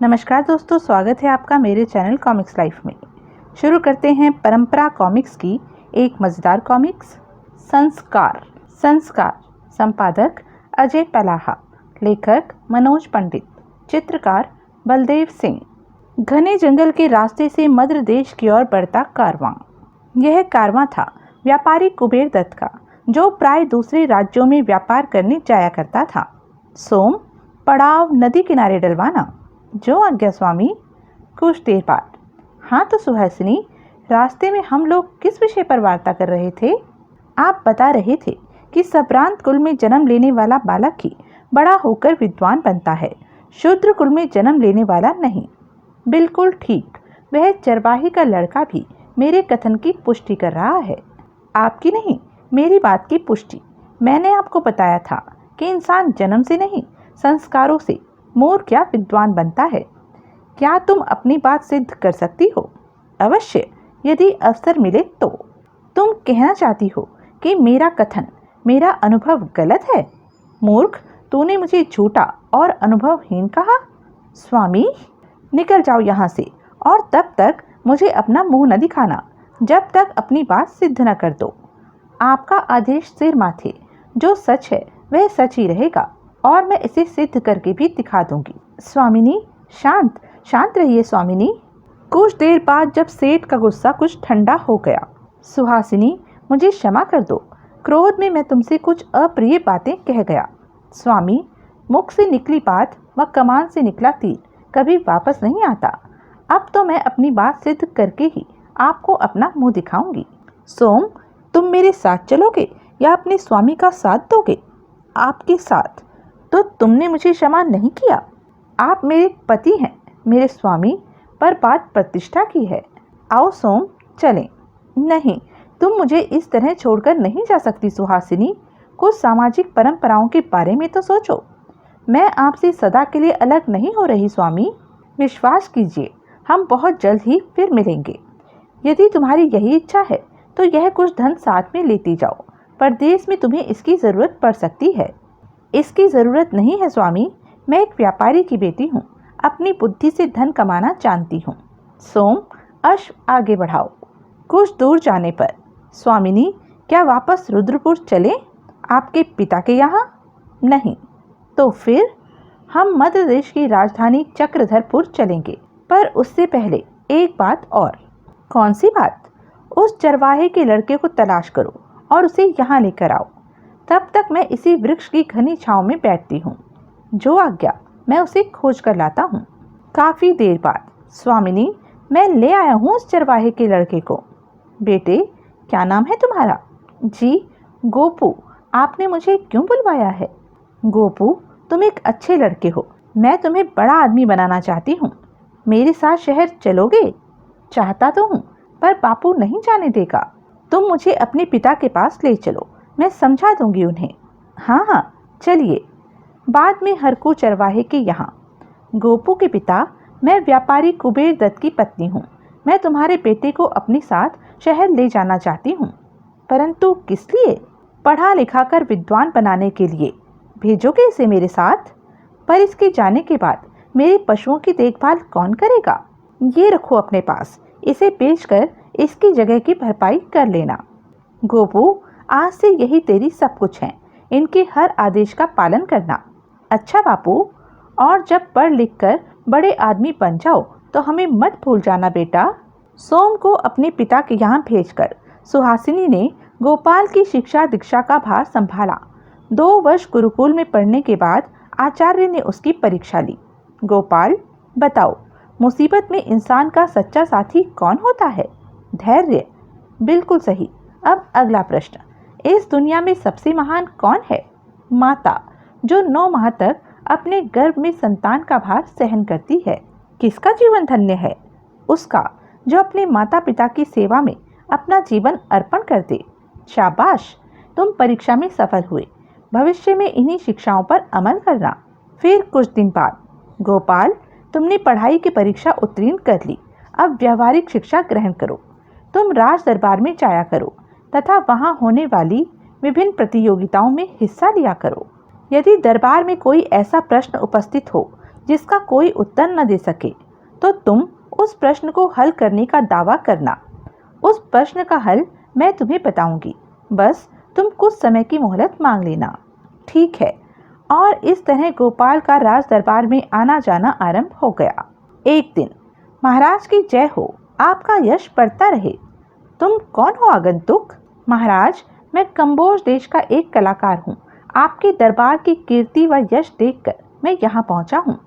नमस्कार दोस्तों, स्वागत है आपका मेरे चैनल कॉमिक्स लाइफ में। शुरू करते हैं परंपरा कॉमिक्स की एक मज़ेदार कॉमिक्स संस्कार। संपादक अजय पलाहा, लेखक मनोज पंडित, चित्रकार बलदेव सिंह। घने जंगल के रास्ते से मध्य देश की ओर बढ़ता कारवां। यह कारवां था व्यापारी कुबेर दत्त का, जो प्राय दूसरे राज्यों में व्यापार करने जाया करता था। सोम, पड़ाव नदी किनारे डलवाना। जो आज्ञा स्वामी। कुछ देर बाद। हाँ तो सुहासिनी, रास्ते में हम लोग किस विषय पर वार्ता कर रहे थे? आप बता रहे थे कि संभ्रांत कुल में जन्म लेने वाला बालक ही बड़ा होकर विद्वान बनता है, शूद्र कुल में जन्म लेने वाला नहीं। बिल्कुल ठीक, वह चरवाही का लड़का भी मेरे कथन की पुष्टि कर रहा है। आपकी नहीं, मेरी बात की पुष्टि। मैंने आपको बताया था कि इंसान जन्म से नहीं, संस्कारों से मूर्ख क्या विद्वान बनता है। क्या तुम अपनी बात सिद्ध कर सकती हो? अवश्य, यदि अवसर मिले तो। तुम कहना चाहती हो कि मेरा कथन, मेरा अनुभव गलत है? मूर्ख, तूने मुझे झूठा और अनुभवहीन कहा। स्वामी, निकल जाओ यहाँ से, और तब तक मुझे अपना मुंह न दिखाना जब तक अपनी बात सिद्ध न कर दो। आपका आदेश सिर माथे। जो सच है वह सच ही रहेगा, और मैं इसे सिद्ध करके भी दिखा दूंगी। स्वामिनी, शांत रहिए स्वामिनी। कुछ देर बाद जब सेठ का गुस्सा कुछ ठंडा हो गया, सुहासिनी, मुझे क्षमा कर दो, क्रोध में मैं तुमसे कुछ अप्रिय बातें कह गया। स्वामी, मुख से निकली बात व कमान से निकला तीर कभी वापस नहीं आता। अब तो मैं अपनी बात सिद्ध करके ही आपको अपना मुंह दिखाऊंगी। सोम, तुम मेरे साथ चलोगे या अपने स्वामी का साथ दोगे? आपके साथ। तो तुमने मुझे क्षमा नहीं किया। आप मेरे पति हैं, मेरे स्वामी, पर बात प्रतिष्ठा की है। आओ सोम, चलें। नहीं, तुम मुझे इस तरह छोड़कर नहीं जा सकती सुहासिनी। कुछ सामाजिक परंपराओं के बारे में तो सोचो। मैं आपसे सदा के लिए अलग नहीं हो रही स्वामी। विश्वास कीजिए, हम बहुत जल्द ही फिर मिलेंगे। यदि तुम्हारी यही इच्छा है तो यह कुछ धन साथ में लेती जाओ। परदेश में तुम्हें इसकी ज़रूरत पड़ सकती है। इसकी ज़रूरत नहीं है स्वामी, मैं एक व्यापारी की बेटी हूँ, अपनी बुद्धि से धन कमाना जानती हूँ। सोम, अश्व आगे बढ़ाओ। कुछ दूर जाने पर, स्वामिनी, क्या वापस रुद्रपुर चलें? आपके पिता के यहाँ? नहीं। तो फिर हम मध्य देश की राजधानी चक्रधरपुर चलेंगे। पर उससे पहले एक बात और। कौन सी बात? उस चरवाहे के लड़के को तलाश करो और उसे यहाँ लेकर आओ। तब तक मैं इसी वृक्ष की घनी छांव में बैठती हूँ। जो आज्ञा, मैं उसे खोज कर लाता हूँ। काफी देर बाद। स्वामिनी, मैं ले आया हूँ उस चरवाहे के लड़के को। बेटे, क्या नाम है तुम्हारा? जी, गोपू। आपने मुझे क्यों बुलवाया है? गोपू, तुम एक अच्छे लड़के हो, मैं तुम्हें बड़ा आदमी बनाना चाहती हूँ। मेरे साथ शहर चलोगे? चाहता तो हूँ, पर बापू नहीं जाने देगा। तुम मुझे अपने पिता के पास ले चलो, मैं समझा दूंगी उन्हें। हाँ, चलिए। बाद में हरकू चरवाहे के यहाँ। गोपू के पिता, मैं व्यापारी कुबेर दत्त की पत्नी हूँ। मैं तुम्हारे बेटे को अपने साथ शहर ले जाना चाहती हूँ। परंतु किस लिए? पढ़ा लिखा कर विद्वान बनाने के लिए। भेजोगे इसे मेरे साथ? पर इसके जाने के बाद मेरे पशुओं की देखभाल कौन करेगा? ये रखो अपने पास, इसे बेचकर इसकी जगह की भरपाई कर लेना। गोपू, आज से यही तेरी सब कुछ है, इनके हर आदेश का पालन करना। अच्छा बापू, और जब पढ़ लिख कर बड़े आदमी बन जाओ तो हमें मत भूल जाना बेटा। सोम को अपने पिता के यहाँ भेजकर सुहासिनी ने गोपाल की शिक्षा दीक्षा का भार संभाला। 2 वर्ष गुरुकुल में पढ़ने के बाद आचार्य ने उसकी परीक्षा ली। गोपाल, बताओ, मुसीबत में इंसान का सच्चा साथी कौन होता है? धैर्य। बिल्कुल सही। अब अगला प्रश्न। इस दुनिया में सबसे महान कौन है? माता, जो 9 माह तक अपने गर्भ में संतान का भार सहन करती है। किसका जीवन धन्य है? उसका, जो अपने माता पिता की सेवा में अपना जीवन अर्पण कर दे। शाबाश, तुम परीक्षा में सफल हुए। भविष्य में इन्हीं शिक्षाओं पर अमल करना। फिर कुछ दिन बाद। गोपाल, तुमने पढ़ाई की परीक्षा उत्तीर्ण कर ली, अब व्यावहारिक शिक्षा ग्रहण करो। तुम राज दरबार में जाया करो तथा वहां होने वाली विभिन्न प्रतियोगिताओं में हिस्सा लिया करो। यदि दरबार में कोई ऐसा प्रश्न उपस्थित हो जिसका कोई उत्तर न दे सके तो तुम उस प्रश्न को हल करने का दावा करना। उस प्रश्न का हल मैं तुम्हें बताऊंगी, बस तुम कुछ समय की मोहलत मांग लेना। ठीक है। और इस तरह गोपाल का राज दरबार में आना जाना आरंभ हो गया। एक दिन, महाराज की जय हो, आपका यश बढ़ता रहे। तुम कौन हो आगंतुक? महाराज, मैं कंबोज देश का एक कलाकार हूँ। आपके दरबार की कीर्ति व यश देखकर मैं यहाँ पहुँचा हूँ।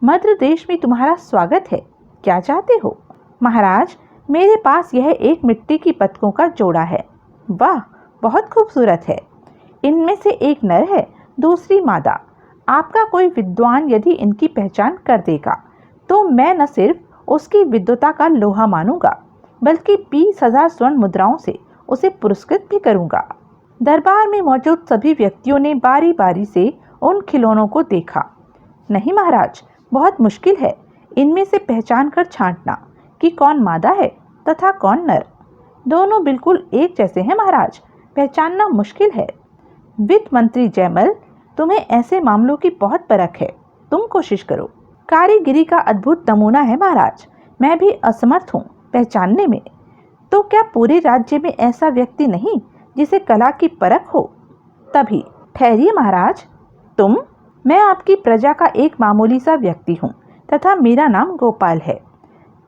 मद्र देश में तुम्हारा स्वागत है। क्या चाहते हो? महाराज, मेरे पास यह एक मिट्टी की पतकों का जोड़ा है। वाह, बहुत खूबसूरत है। इनमें से एक नर है, दूसरी मादा। आपका कोई विद्वान यदि इनकी पहचान कर देगा तो मैं न सिर्फ उसकी विद्वता का लोहा मानूंगा, बल्कि 20,000 स्वर्ण मुद्राओं से उसे पुरस्कृत भी करूंगा। दरबार में मौजूद सभी व्यक्तियों ने बारी बारी से उन खिलौनों को देखा। नहीं महाराज, बहुत मुश्किल है इनमें से पहचान कर छांटना कि कौन मादा है तथा कौन नर। दोनों बिल्कुल एक जैसे हैं महाराज, पहचानना मुश्किल है। वित्त मंत्री जयमल, तुम्हें ऐसे मामलों की बहुत परख है, तुम कोशिश करो। कारीगिरी का अद्भुत नमूना है महाराज, मैं भी असमर्थ हूँ पहचानने में। तो क्या पूरे राज्य में ऐसा व्यक्ति नहीं जिसे कला की परख हो? तभी, ठहरिए महाराज, तुम? मैं आपकी प्रजा का एक मामूली सा व्यक्ति हूँ तथा मेरा नाम गोपाल है।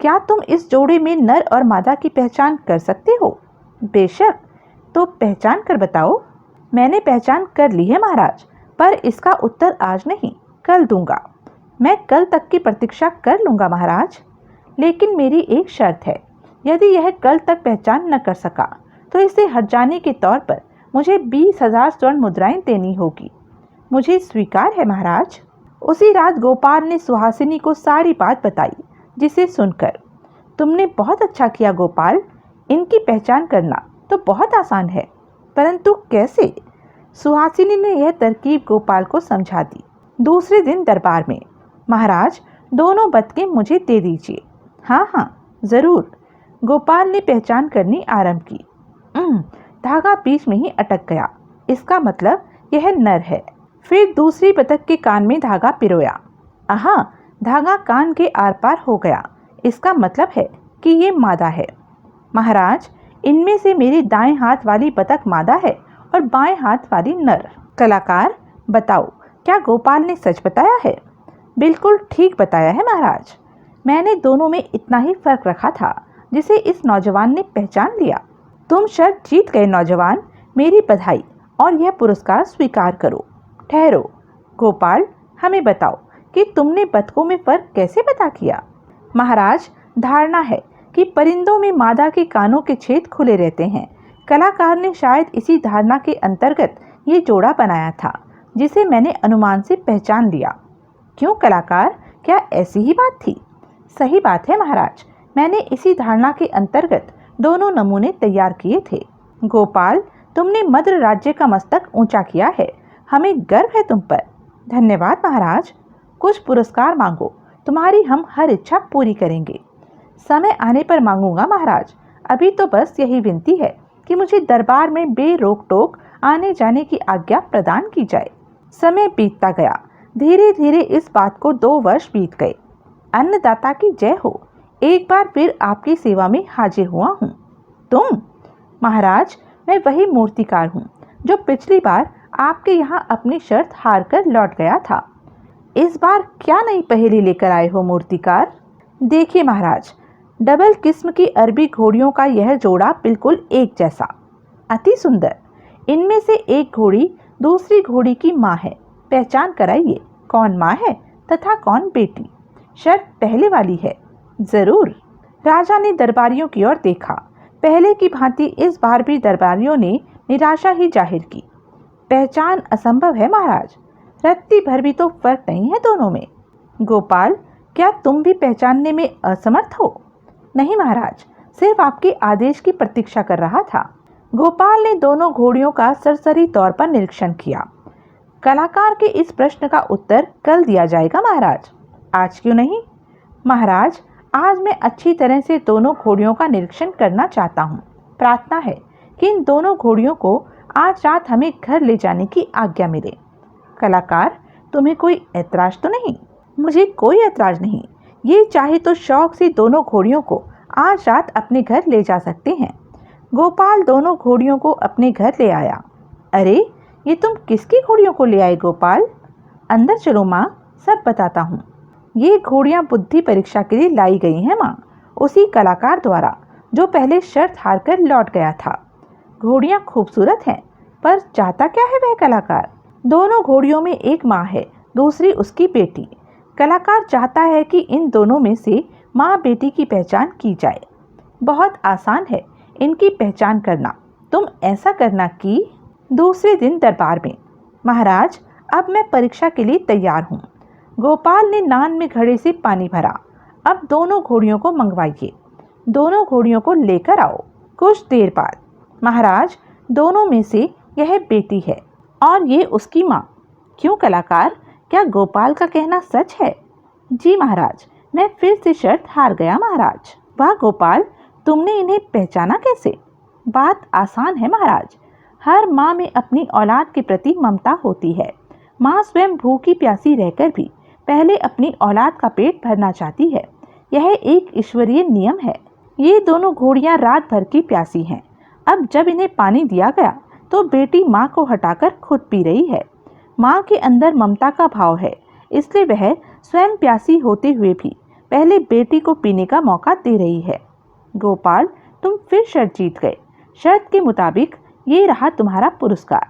क्या तुम इस जोड़े में नर और मादा की पहचान कर सकते हो? बेशक। तो पहचान कर बताओ। मैंने पहचान कर ली है महाराज, पर इसका उत्तर आज नहीं, कल दूंगा। मैं कल तक की प्रतीक्षा कर लूंगा महाराज, लेकिन मेरी एक शर्त है। यदि यह कल तक पहचान न कर सका तो इसे हट जाने के तौर पर मुझे 20,000 स्वर्ण मुद्राएं देनी होगी। मुझे स्वीकार है महाराज। उसी रात गोपाल ने सुहासिनी को सारी बात बताई, जिसे सुनकर, तुमने बहुत अच्छा किया गोपाल, इनकी पहचान करना तो बहुत आसान है, परंतु कैसे? सुहासिनी ने यह तरकीब गोपाल को समझा दी। दूसरे दिन दरबार में, महाराज, दोनों बतखें मुझे दे दीजिए। हाँ हाँ, जरूर। गोपाल ने पहचान करनी आरंभ की। धागा बीच में ही अटक गया, इसका मतलब यह नर है। फिर दूसरी बतख के कान में धागा पिरोया। आहा, धागा कान के आर पार हो गया, इसका मतलब है कि ये मादा है। महाराज, इनमें से मेरी दाएं हाथ वाली बतख मादा है और बाएं हाथ वाली नर। कलाकार, बताओ, क्या गोपाल ने सच बताया है? बिल्कुल ठीक बताया है महाराज। मैंने दोनों में इतना ही फर्क रखा था जिसे इस नौजवान ने पहचान लिया। तुम शर्त जीत गए नौजवान, मेरी बधाई और यह पुरस्कार स्वीकार करो। ठहरो गोपाल, हमें बताओ कि तुमने बतखों में फर्क कैसे पता किया? महाराज, धारणा है कि परिंदों में मादा के कानों के छेद खुले रहते हैं। कलाकार ने शायद इसी धारणा के अंतर्गत ये जोड़ा बनाया था, जिसे मैंने अनुमान से पहचान लिया। क्यों कलाकार, क्या ऐसी ही बात थी? सही बात है महाराज, मैंने इसी धारणा के अंतर्गत दोनों नमूने तैयार किए थे। गोपाल, तुमने मद्र राज्य का मस्तक ऊंचा किया है, हमें गर्व है तुम पर। धन्यवाद महाराज। कुछ पुरस्कार मांगो, तुम्हारी हम हर इच्छा पूरी करेंगे। समय आने पर मांगूंगा महाराज, अभी तो बस यही विनती है कि मुझे दरबार में बेरोक टोक आने जाने की आज्ञा प्रदान की जाए। समय बीतता गया, धीरे धीरे इस बात को 2 वर्ष बीत गए। अन्नदाता की जय हो, एक बार फिर आपकी सेवा में हाजिर हुआ हूँ। तुम? महाराज, मैं वही मूर्तिकार हूँ जो पिछली बार आपके यहाँ अपनी शर्त हार कर लौट गया था। इस बार क्या नई पहेली लेकर आए हो मूर्तिकार? देखिए महाराज, डबल किस्म की अरबी घोड़ियों का यह जोड़ा बिल्कुल एक जैसा, अति सुंदर। इनमें से एक घोड़ी दूसरी घोड़ी की माँ है। पहचान कराइए, कौन माँ है तथा कौन बेटी। शर्त पहले वाली है। जरूर। राजा ने दरबारियों की ओर देखा। पहले की भांति इस बार भी दरबारियों ने निराशा ही जाहिर की। पहचान असंभव है महाराज, रत्ती भर भी तो फर्क नहीं है दोनों में। गोपाल, क्या तुम भी पहचानने में असमर्थ हो? नहीं महाराज, सिर्फ आपके आदेश की प्रतीक्षा कर रहा था। गोपाल ने दोनों घोड़ियों का सरसरी तौर पर निरीक्षण किया। कलाकार के इस प्रश्न का उत्तर कल दिया जाएगा महाराज। आज क्यों नहीं? महाराज, आज मैं अच्छी तरह से दोनों घोड़ियों का निरीक्षण करना चाहता हूँ। प्रार्थना है कि इन दोनों घोड़ियों को आज रात हमें घर ले जाने की आज्ञा मिले। कलाकार, तुम्हें कोई ऐतराज तो नहीं? मुझे कोई ऐतराज नहीं। ये चाहे तो शौक से दोनों घोड़ियों को आज रात अपने घर ले जा सकते हैं। गोपाल दोनों घोड़ियों को अपने घर ले आया। अरे, ये तुम किसकी घोड़ियों को ले आए गोपाल? अंदर चलो माँ, सब बताता हूँ। ये घोड़ियाँ बुद्धि परीक्षा के लिए लाई गई हैं माँ, उसी कलाकार द्वारा जो पहले शर्त हार कर लौट गया था। घोड़ियाँ खूबसूरत हैं, पर चाहता क्या है वह कलाकार? दोनों घोड़ियों में एक माँ है, दूसरी उसकी बेटी। कलाकार चाहता है कि इन दोनों में से माँ बेटी की पहचान की जाए। बहुत आसान है इनकी पहचान करना। तुम ऐसा करना कि दूसरे दिन दरबार में, महाराज अब मैं परीक्षा के लिए तैयार हूँ। गोपाल ने नान में घड़े से पानी भरा। अब दोनों घोड़ियों को मंगवाइए, दोनों घोड़ियों को लेकर आओ। कुछ देर बाद, महाराज दोनों में से यह बेटी है और ये उसकी माँ। क्यों कलाकार, क्या गोपाल का कहना सच है? जी महाराज, मैं फिर से शर्त हार गया महाराज। वाह गोपाल, तुमने इन्हें पहचाना कैसे? बात आसान है महाराज। हर माँ में अपनी औलाद के प्रति ममता होती है। माँ स्वयं भूखी प्यासी रहकर भी पहले अपनी औलाद का पेट भरना चाहती है। यह एक ईश्वरीय नियम है। ये दोनों घोड़ियाँ रात भर की प्यासी हैं। अब जब इन्हें पानी दिया गया तो बेटी माँ को हटाकर खुद पी रही है। माँ के अंदर ममता का भाव है, इसलिए वह स्वयं प्यासी होते हुए भी पहले बेटी को पीने का मौका दे रही है। गोपाल, तुम फिर शर्त जीत गए। शर्त के मुताबिक ये रहा तुम्हारा पुरस्कार।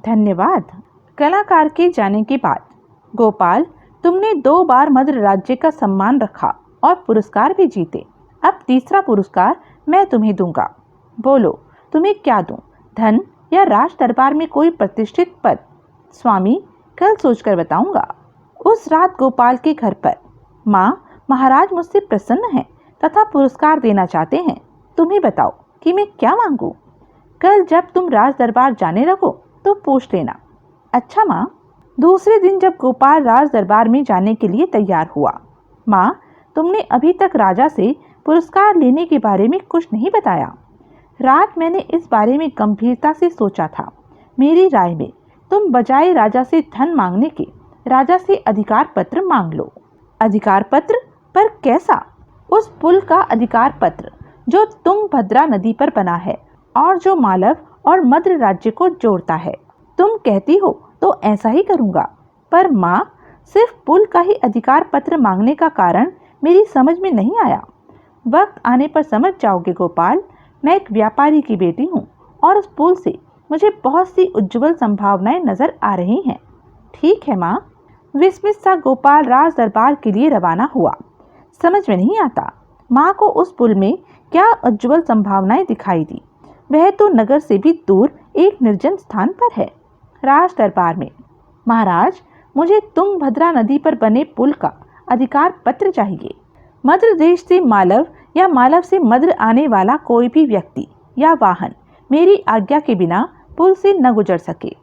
धन्यवाद। कलाकार के जाने के बाद, गोपाल, तुमने 2 बार मद्र राज्य का सम्मान रखा और पुरस्कार भी जीते। अब तीसरा पुरस्कार मैं तुम्हें दूंगा। बोलो, तुम्हें क्या दूं? धन या राज दरबार में कोई प्रतिष्ठित पद? स्वामी, कल सोचकर बताऊंगा। उस रात गोपाल के घर पर, माँ, महाराज मुझसे प्रसन्न हैं तथा पुरस्कार देना चाहते हैं। तुम्हें बताओ कि मैं क्या मांगू? कल जब तुम राज दरबार जाने लगो तो पूछ लेना। अच्छा माँ। दूसरे दिन जब गोपाल राज दरबार में जाने के लिए तैयार हुआ, माँ, तुमने अभी तक राजा से पुरस्कार लेने के बारे में कुछ नहीं बताया। रात मैंने इस बारे में गंभीरता से सोचा था। मेरी राय में तुम बजाय राजा से धन मांगने के राजा से अधिकार पत्र मांग लो। अधिकार पत्र? पर कैसा? उस पुल का अधिकार पत्र जो तुंगभद्रा नदी पर बना है और जो मालव और मद्र राज्य को जोड़ता है। तुम कहती हो तो ऐसा ही करूँगा। पर माँ, सिर्फ पुल का ही अधिकार पत्र मांगने का कारण मेरी समझ में नहीं आया। वक्त आने पर समझ जाओगे गोपाल। मैं एक व्यापारी की बेटी हूँ और उस पुल से मुझे बहुत सी उज्जवल संभावनाएं नजर आ रही हैं। ठीक है माँ। विस्मित सा गोपाल राज दरबार के लिए रवाना हुआ। समझ में नहीं आता माँ को उस पुल में क्या उज्जवल संभावनाएं दिखाई दी। वह तो नगर से भी दूर एक निर्जन स्थान पर है। राज दरबार में, महाराज, मुझे तुंगभद्रा नदी पर बने पुल का अधिकार पत्र चाहिए। मद्र देश से मालव या मालव से मद्र आने वाला कोई भी व्यक्ति या वाहन मेरी आज्ञा के बिना पुल से न गुजर सके।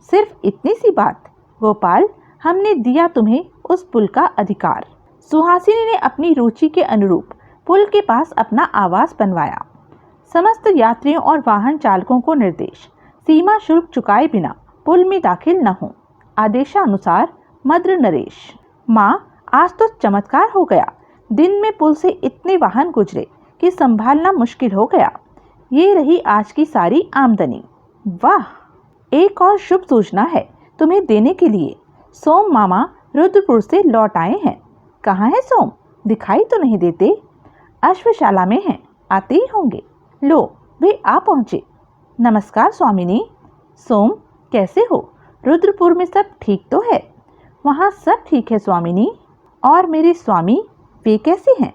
सिर्फ इतनी सी बात। गोपाल, हमने दिया तुम्हें उस पुल का अधिकार। सुहासिनी ने अपनी रुचि के अनुरूप पुल के पास अपना आवास बनवाया। समस्त यात्रियों और वाहन चालकों को निर्देश, सीमा शुल्क चुकाए बिना पुल में दाखिल न हो। आदेशानुसार मद्र नरेश। माँ, आज तो चमत्कार हो गया। दिन में पुल से इतने वाहन गुजरे कि संभालना मुश्किल हो गया। ये रही आज की सारी आमदनी। वाह! एक और शुभ सूचना है तुम्हें देने के लिए। सोम मामा रुद्रपुर से लौट आए हैं। कहाँ है सोम? दिखाई तो नहीं देते। अश्वशाला में हैं, आते ही होंगे। लो, वे आ पहुँचे। नमस्कार स्वामिनी। सोम, कैसे हो? रुद्रपुर में सब ठीक तो है? वहाँ सब ठीक है स्वामिनी। और मेरे स्वामी, वे कैसे हैं?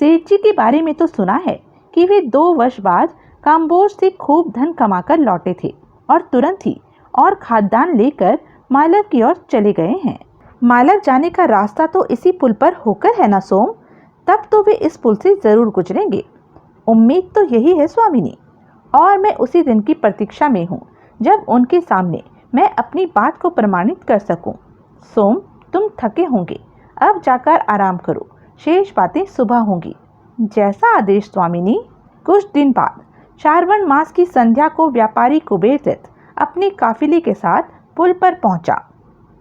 सेठ जी के बारे में तो सुना है कि वे 2 वर्ष बाद काम्बोज से खूब धन कमाकर लौटे थे और तुरंत ही और खाद्यान्न लेकर मालव की ओर चले गए हैं। मालव जाने का रास्ता तो इसी पुल पर होकर है ना सोम? तब तो वे इस पुल से जरूर गुजरेंगे। उम्मीद तो यही है स्वामिनी, और मैं उसी दिन की प्रतीक्षा में हूँ जब उनके सामने मैं अपनी बात को प्रमाणित कर सकूं। सोम, तुम थके होंगे, अब जाकर आराम करो। शेष बातें सुबह होंगी। जैसा आदेश स्वामिनी। कुछ दिन बाद श्रावण मास की संध्या को व्यापारी कुबेरदत्त अपने काफिले के साथ पुल पर पहुंचा।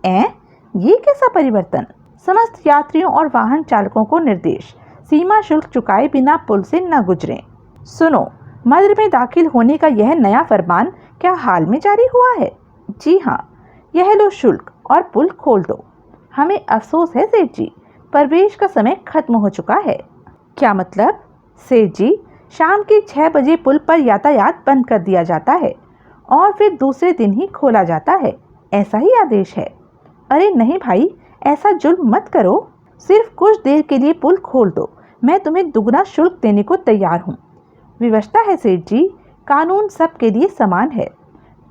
ये कैसा परिवर्तन? समस्त यात्रियों और वाहन चालकों को निर्देश, सीमा शुल्क चुकाए बिना पुल से न गुजरें। सुनो, मध्य में दाखिल होने का यह नया फरमान क्या हाल में जारी हुआ है? जी हाँ, यह लो शुल्क और पुल खोल दो। हमें अफसोस है सेठ जी, प्रवेश का समय खत्म हो चुका है। क्या मतलब? सेठ जी, शाम के 6 बजे पुल पर यातायात बंद कर दिया जाता है और फिर दूसरे दिन ही खोला जाता है, ऐसा ही आदेश है। अरे नहीं भाई, ऐसा जुल्म मत करो। सिर्फ कुछ देर के लिए पुल खोल दो, मैं तुम्हें दुगना शुल्क देने को तैयार हूँ। विवशता है सेठ जी, कानून सबके लिए समान है,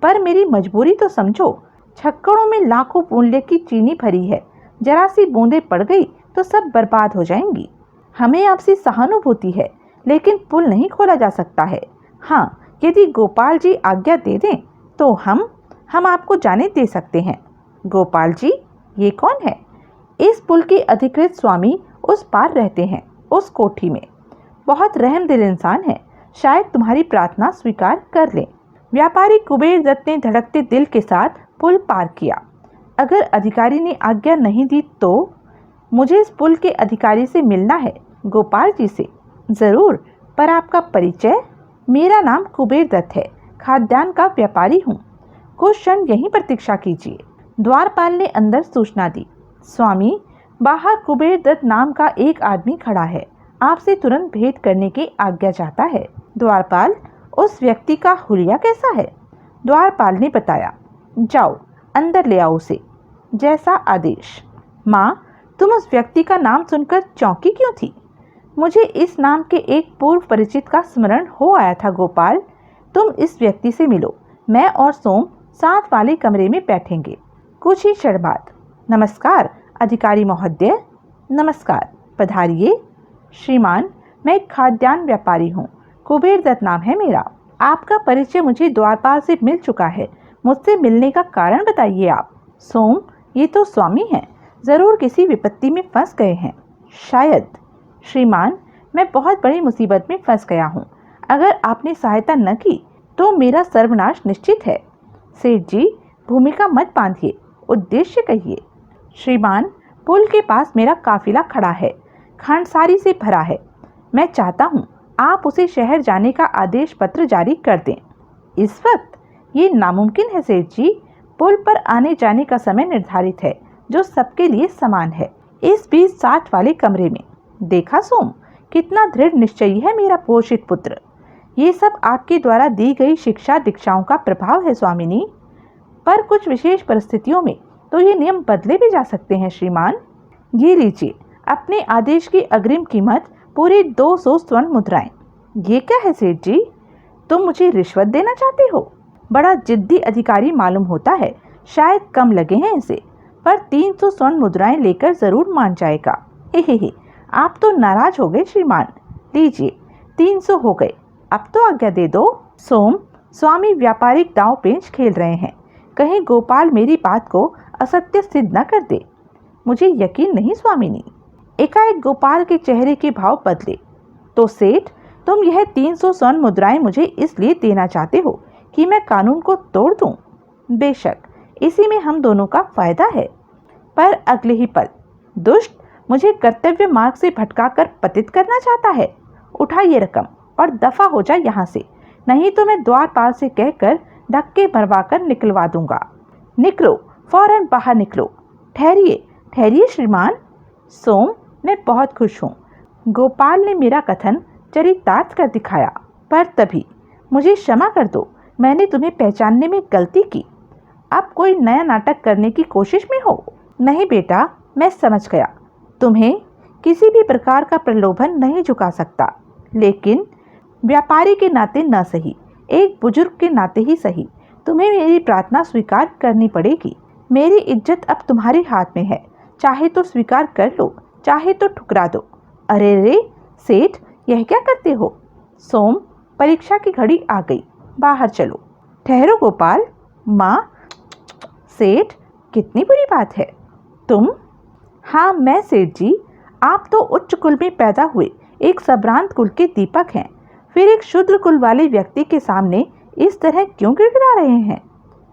पर मेरी मजबूरी तो समझो। छक्कड़ों में लाखों मूल्य की चीनी भरी है, जरा सी बूंदें पड़ गई तो सब बर्बाद हो जाएंगी। हमें आपसी सहानुभूति है, लेकिन पुल नहीं खोला जा सकता है। हाँ, यदि गोपाल जी आज्ञा दे दें तो हम आपको जाने दे सकते हैं। गोपाल जी? ये कौन है? इस पुल के अधिकृत स्वामी उस पार रहते हैं, उस कोठी में। बहुत रहमदिल इंसान है, शायद तुम्हारी प्रार्थना स्वीकार कर लें। व्यापारी कुबेर दत्त ने धड़कते दिल के साथ पुल पार किया। अगर अधिकारी ने आज्ञा नहीं दी तो मुझे इस पुल के अधिकारी से मिलना है, गोपाल जी से। जरूर, पर आपका परिचय? मेरा नाम कुबेर दत्त है, खाद्यान्न का व्यापारी हूँ। कुछ क्षण यहीं प्रतीक्षा कीजिए। द्वारपाल ने अंदर सूचना दी। स्वामी, बाहर कुबेर दत्त नाम का एक आदमी खड़ा है, आपसे तुरंत भेंट करने की आज्ञा चाहता है। द्वारपाल, उस व्यक्ति का हुलिया कैसा है? द्वारपाल ने बताया। जाओ, अंदर ले आओ उसे। जैसा आदेश। माँ, तुम उस व्यक्ति का नाम सुनकर चौंकी क्यों थी? मुझे इस नाम के एक पूर्व परिचित का स्मरण हो आया था गोपाल। तुम इस व्यक्ति से मिलो, मैं और सोम साथ वाले कमरे में बैठेंगे। कुछ ही क्षण बाद। नमस्कार अधिकारी महोदय। नमस्कार, पधारिए। श्रीमान, मैं एक खाद्यान्न व्यापारी हूँ, कुबेर दत्त नाम है मेरा। आपका परिचय मुझे द्वारपाल से मिल चुका है, मुझसे मिलने का कारण बताइए आप। सोम, ये तो स्वामी हैं, जरूर किसी विपत्ति में फंस गए हैं। शायद। श्रीमान, मैं बहुत बड़ी मुसीबत में फंस गया हूँ, अगर आपने सहायता न की तो मेरा सर्वनाश निश्चित है। सेठ जी, भूमिका मत बांधिए, उद्देश्य कहिए। श्रीमान, पुल के पास मेरा काफिला खड़ा है, खांडसारी से भरा है। मैं चाहता हूँ आप उसे शहर जाने का आदेश पत्र जारी कर दें। इस वक्त ये नामुमकिन है सेठ जी, पुल पर आने जाने का समय निर्धारित है, जो सबके लिए समान है। इस बीच 60 वाले कमरे में। देखा सोम, कितना दृढ़ निश्चयी है मेरा पोषित पुत्र। ये सब आपके द्वारा दी गई शिक्षा दीक्षाओं का प्रभाव है स्वामिनी, पर कुछ विशेष परिस्थितियों में तो ये नियम बदले भी जा सकते हैं श्रीमान। ये लीजिए, अपने आदेश की अग्रिम कीमत पूरी 200 स्वर्ण मुद्राएं। ये क्या है सेठ जी, तुम मुझे रिश्वत देना चाहते हो? बड़ा जिद्दी अधिकारी मालूम होता है, शायद कम लगे हैं इसे, पर 300 स्वर्ण मुद्राएं लेकर जरूर मान जाएगा। हे, आप तो नाराज हो गए श्रीमान। लीजिए, 300 हो गए, अब तो आज्ञा दे दो। सोम, स्वामी व्यापारिक दांव पेंच खेल रहे हैं, कहीं गोपाल मेरी बात को असत्य सिद्ध न कर दे। मुझे यकीन नहीं स्वामिनी। एकाएक गोपाल के चेहरे के भाव बदले। तो सेठ, तुम यह 300 स्वर्ण मुद्राएं मुझे इसलिए देना चाहते हो कि मैं कानून को तोड़ दूं? बेशक, इसी में हम दोनों का फायदा है। पर अगले ही पल, दुष्ट मुझे कर्तव्य मार्ग से भटकाकर पतित करना चाहता है। उठा ये रकम और दफा हो जा यहाँ से, नहीं तो मैं द्वारपाल से कहकर धक्के भरवाकर निकलवा दूंगा। निकलो, फौरन बाहर निकलो। ठहरिए श्रीमान। सोम, मैं बहुत खुश हूँ। गोपाल ने मेरा कथन चरितार्थ कर दिखाया, पर तभी मुझे क्षमा कर दो, मैंने तुम्हें पहचानने में गलती की। अब कोई नया नाटक करने की कोशिश में हो? नहीं बेटा, मैं समझ गया। तुम्हें किसी भी प्रकार का प्रलोभन नहीं झुका सकता, लेकिन व्यापारी के नाते न सही, एक बुजुर्ग के नाते ही सही, तुम्हें मेरी प्रार्थना स्वीकार करनी पड़ेगी। मेरी इज्जत अब तुम्हारे हाथ में है, चाहे तो स्वीकार कर लो, चाहे तो ठुकरा दो। अरे रे सेठ, यह क्या करते हो? सोम, परीक्षा की घड़ी आ गई, बाहर चलो। ठहरो गोपाल। माँ। सेठ, कितनी बुरी बात है। तुम? हाँ, मैं सेठ जी। आप तो उच्च कुल में पैदा हुए एक संभ्रांत कुल के दीपक हैं, फिर एक शूद्र कुल वाले व्यक्ति के सामने इस तरह क्यों गिड़गिड़ा रहे हैं?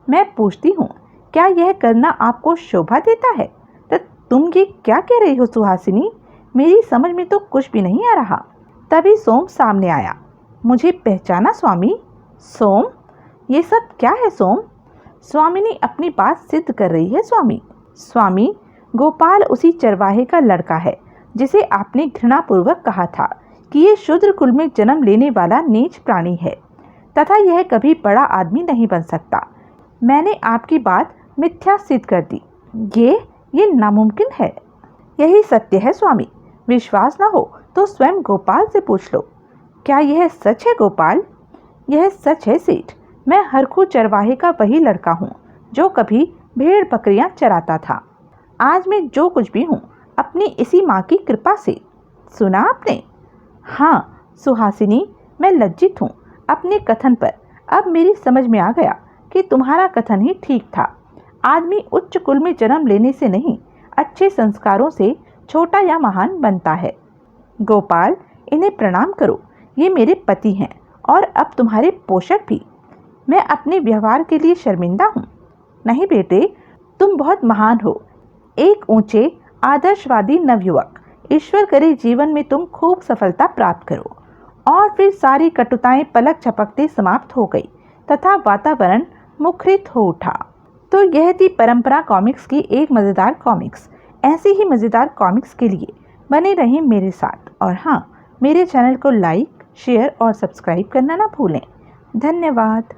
मैं पूछती हूँ, क्या यह करना आपको शोभा देता है तुम ये क्या कह रही हो सुहासिनी? मेरी समझ में तो कुछ भी नहीं आ रहा। तभी सोम सामने आया। मुझे पहचाना स्वामी? सोम, ये सब क्या है सोम? स्वामिनी अपनी बात सिद्ध कर रही है स्वामी। स्वामी, गोपाल उसी चरवाहे का लड़का है जिसे आपने घृणापूर्वक कहा था कि ये शूद्र कुल में जन्म लेने वाला नीच प्राणी है तथा यह कभी बड़ा आदमी नहीं बन सकता। मैंने आपकी बात मिथ्या सिद्ध कर दी। ये नामुमकिन है। यही सत्य है स्वामी। विश्वास न हो तो स्वयं गोपाल से पूछ लो। क्या यह सच है गोपाल? यह सच है सेठ। मैं हरखू चरवाहे का वही लड़का हूँ जो कभी भेड़ बकरियां चराता था। आज मैं जो कुछ भी हूँ अपनी इसी माँ की कृपा से। सुना आपने? हाँ सुहासिनी, मैं लज्जित हूँ अपने कथन पर। अब मेरी समझ में आ गया कि तुम्हारा कथन ही ठीक था। आदमी उच्च कुल में जन्म लेने से नहीं, अच्छे संस्कारों से छोटा या महान बनता है। गोपाल, इन्हें प्रणाम करो। ये मेरे पति हैं और अब तुम्हारे पोषक भी। मैं अपने व्यवहार के लिए शर्मिंदा हूँ। नहीं बेटे, तुम बहुत महान हो, एक ऊंचे आदर्शवादी नवयुवक। ईश्वर करे जीवन में तुम खूब सफलता प्राप्त करो। और फिर सारी कटुताएं पलक झपकते समाप्त हो गई तथा वातावरण मुखरित हो उठा। तो यह थी परंपरा कॉमिक्स की एक मज़ेदार कॉमिक्स। ऐसी ही मज़ेदार कॉमिक्स के लिए बने रहें मेरे साथ। और हाँ, मेरे चैनल को लाइक, शेयर और सब्सक्राइब करना ना भूलें। धन्यवाद।